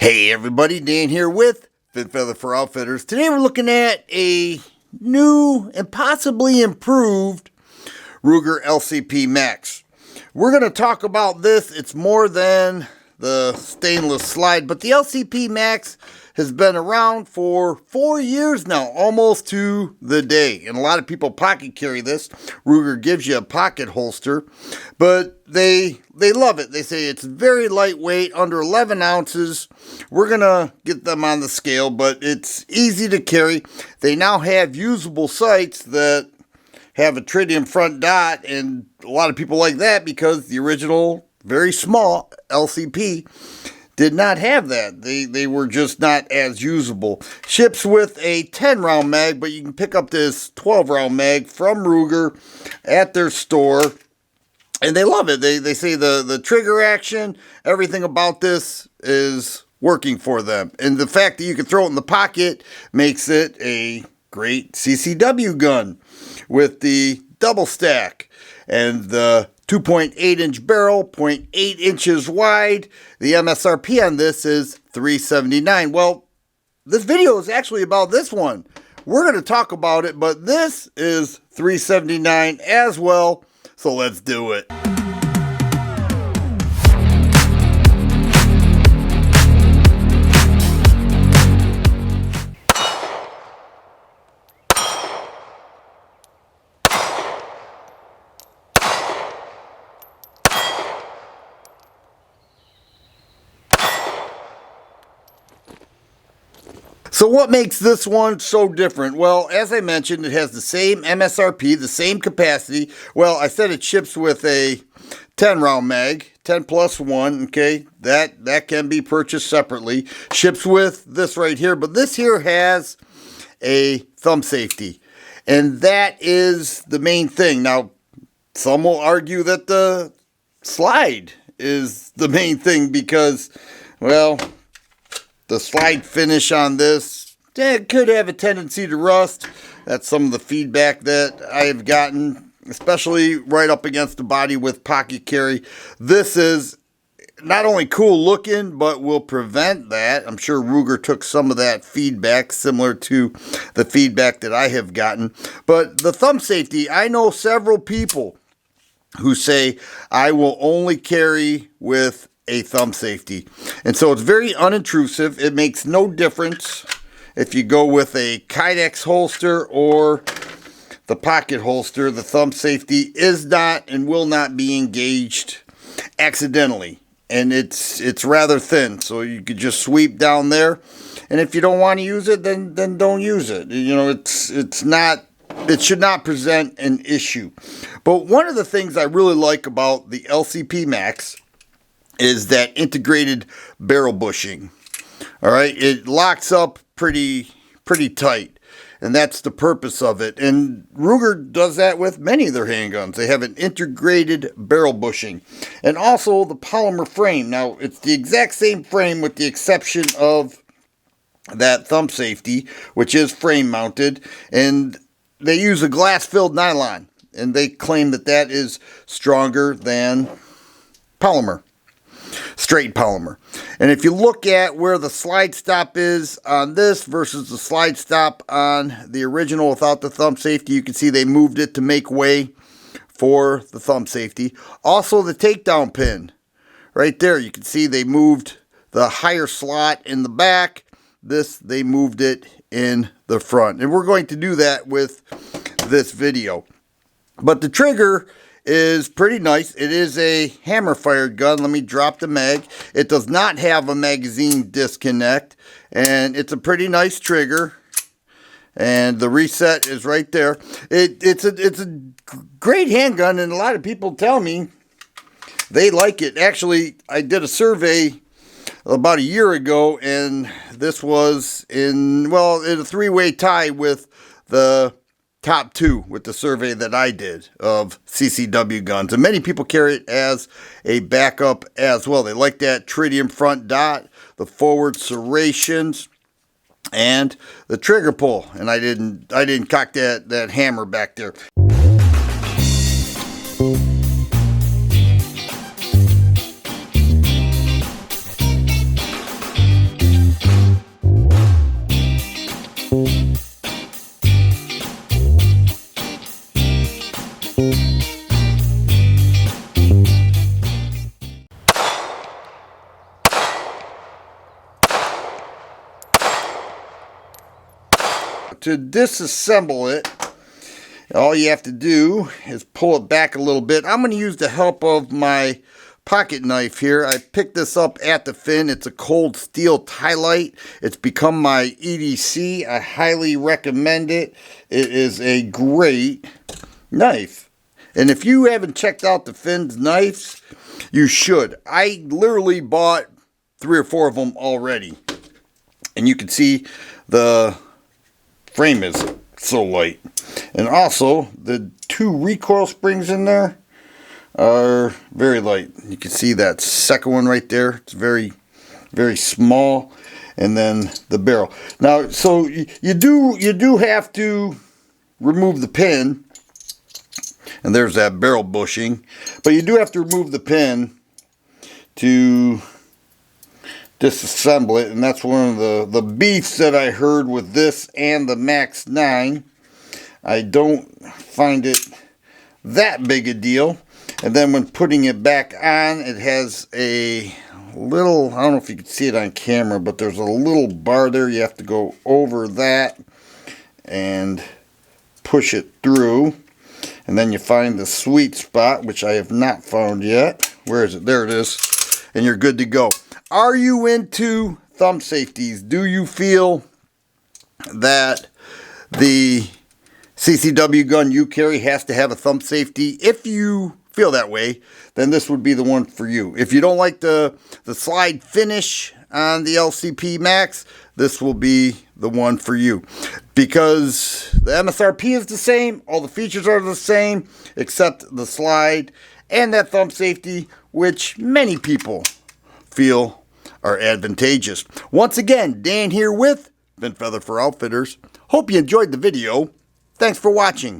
Hey everybody, Dan here with Fit Feather for Outfitters. Today we're looking at a new and possibly improved Ruger LCP Max. We're going to talk about this. It's more than the stainless slide, but the LCP Max has been around for 4 years now, almost to the day. And a lot of people pocket carry this. Ruger gives you a pocket holster, but they love it. They say it's very lightweight, under 11 ounces. We're going to get them on the scale, but it's easy to carry. They now have usable sights that have a tritium front dot, and a lot of people like that because the original, very small LCP did not have that. They were just not as usable. Ships with a 10-round mag, but you can pick up this 12-round mag from Ruger at their store, and they love it. They say the trigger action, everything about this is working for them. And the fact that you can throw it in the pocket makes it a great CCW gun with the double stack and the 2.8-inch barrel, 0.8 inches wide. The MSRP on this is $379. Well, this video is actually about this one. We're going to talk about it, but this is $379 as well. So let's do it. So what makes this one so different? Well, as I mentioned, it has the same MSRP, the same capacity. Well, I said it ships with a 10-round mag, 10 plus 1, okay? That can be purchased separately. Ships with this right here, but this here has a thumb safety. And that is the main thing. Now, some will argue that the slide is the main thing because, well, the slide finish on this, it could have a tendency to rust. That's some of the feedback that I have gotten, especially right up against the body with pocket carry. This is not only cool looking, but will prevent that. I'm sure Ruger took some of that feedback, similar to the feedback that I have gotten. But the thumb safety, I know several people who say, I will only carry with a thumb safety. And so it's very unintrusive. It makes no difference if you go with a Kydex holster or the pocket holster. The thumb safety is not and will not be engaged accidentally. And it's rather thin, so you could just sweep down there. And if you don't want to use it, then don't use it. You know, it should not present an issue. But one of the things I really like about the LCP Max is that integrated barrel bushing. All right, it locks up pretty tight, and that's the purpose of it. And Ruger does that with many of their handguns. They have an integrated barrel bushing, and also the polymer frame. Now, it's the exact same frame with the exception of that thumb safety, which is frame mounted, and they use a glass-filled nylon, and they claim that that is stronger than polymer. Straight polymer. And if you look at where the slide stop is on this versus the slide stop on the original without the thumb safety, you can see they moved it to make way for the thumb safety. Also the takedown pin right there, you can see they moved the higher slot in the back. This, they moved it in the front. And we're going to do that with this video. But the trigger is pretty nice. It is a hammer fired gun. Let me drop the mag. It does not have a magazine disconnect, and it's a pretty nice trigger, and the reset is right there. It's a great handgun, and a lot of people tell me they like it. Actually, I did a survey about a year ago, and this was in a three-way tie with the top two with the survey that I did of CCW guns. And many people carry it as a backup as well. They like that tritium front dot, the forward serrations, and the trigger pull. And I didn't cock that hammer back there. to disassemble it, all you have to do is pull it back a little bit. I'm going to use the help of my pocket knife here. I picked this up at the fin. It's a cold steel Tylite. It's become my EDC. I highly recommend it. It is a great knife. And if you haven't checked out the Finn's knives, you should. I literally bought 3 or 4 of them already. And you can see the frame is so light. And also, the 2 recoil springs in there are very light. You can see that second one right there. It's very, very small. And then the barrel. Now, so you do have to remove the pin. And there's that barrel bushing. But you do have to remove the pin to disassemble it. And that's one of the beefs that I heard with this and the Max 9. I don't find it that big a deal. And then when putting it back on, it has a little, I don't know if you can see it on camera, but there's a little bar there. You have to go over that and push it through. And then you find the sweet spot, which I have not found yet. Where is it? There it is. And you're good to go. Are you into thumb safeties? Do you feel that the CCW gun you carry has to have a thumb safety? If you feel that way, then this would be the one for you. If you don't like the slide finish on the LCP Max, this will be the one for you. Because the MSRP is the same, all the features are the same, except the slide and that thumb safety, which many people feel are advantageous. Once again, Dan here with Fin Feather for Outfitters. Hope you enjoyed the video. Thanks for watching.